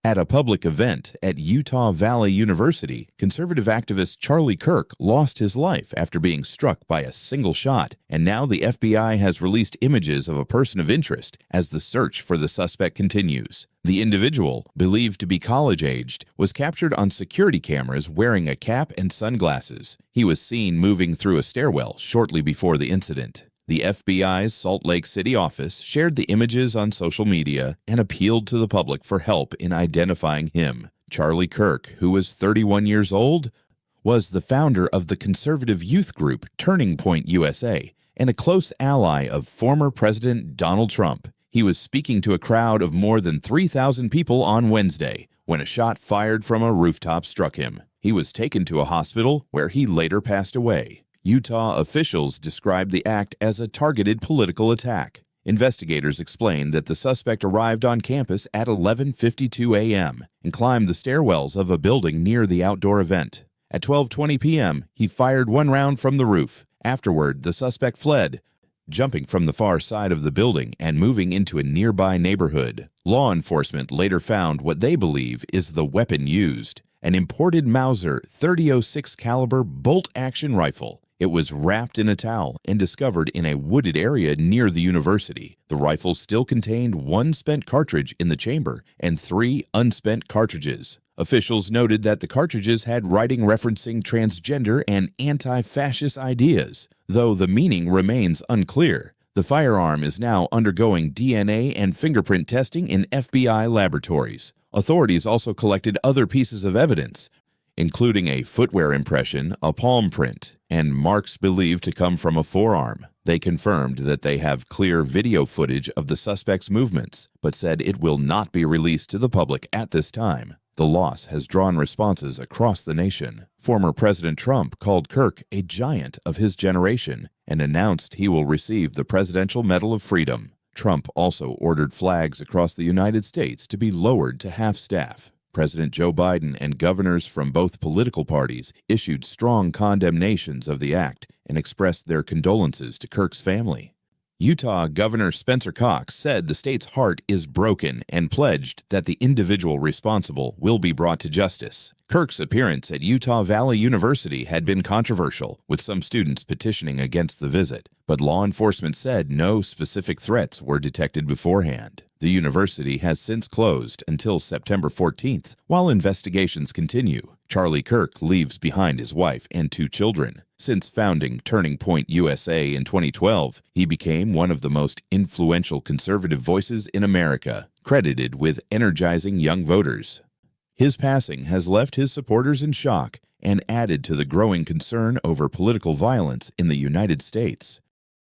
At a public event at Utah Valley University, conservative activist Charlie Kirk lost his life after being struck by a single shot, and now the FBI has released images of a person of interest as the search for the suspect continues. The individual, believed to be college-aged, was captured on security cameras wearing a cap and sunglasses. He was seen moving through a stairwell shortly before the incident. The FBI's Salt Lake City office shared the images on social media and appealed to the public for help in identifying him. Charlie Kirk, who was 31 years old, was the founder of the conservative youth group Turning Point USA and a close ally of former President Donald Trump. He was speaking to a crowd of more than 3,000 people on Wednesday when a shot fired from a rooftop struck him. He was taken to a hospital where he later passed away. Utah officials described the act as a targeted political attack. Investigators explained that the suspect arrived on campus at 11:52 a.m. and climbed the stairwells of a building near the outdoor event. At 12:20 p.m., he fired one round from the roof. Afterward, the suspect fled, jumping from the far side of the building and moving into a nearby neighborhood. Law enforcement later found what they believe is the weapon used, an imported Mauser .30-06 caliber bolt-action rifle. It was wrapped in a towel and discovered in a wooded area near the university. The rifle still contained one spent cartridge in the chamber and 3 unspent cartridges. Officials noted that the cartridges had writing referencing transgender and anti-fascist ideas, though the meaning remains unclear. The firearm is now undergoing DNA and fingerprint testing in FBI laboratories. Authorities also collected other pieces of evidence, including a footwear impression, a palm print, and marks believed to come from a forearm. They confirmed that they have clear video footage of the suspect's movements, but said it will not be released to the public at this time. The loss has drawn responses across the nation. Former President Trump called Kirk a giant of his generation and announced he will receive the Presidential Medal of Freedom. Trump also ordered flags across the United States to be lowered to half-staff. President Joe Biden and governors from both political parties issued strong condemnations of the act and expressed their condolences to Kirk's family. Utah Governor Spencer Cox said the state's heart is broken and pledged that the individual responsible will be brought to justice. Kirk's appearance at Utah Valley University had been controversial, with some students petitioning against the visit, but law enforcement said no specific threats were detected beforehand. The university has since closed until September 14th, while investigations continue. Charlie Kirk leaves behind his wife and 2 children. Since founding Turning Point USA in 2012, he became one of the most influential conservative voices in America, credited with energizing young voters. His passing has left his supporters in shock and added to the growing concern over political violence in the United States.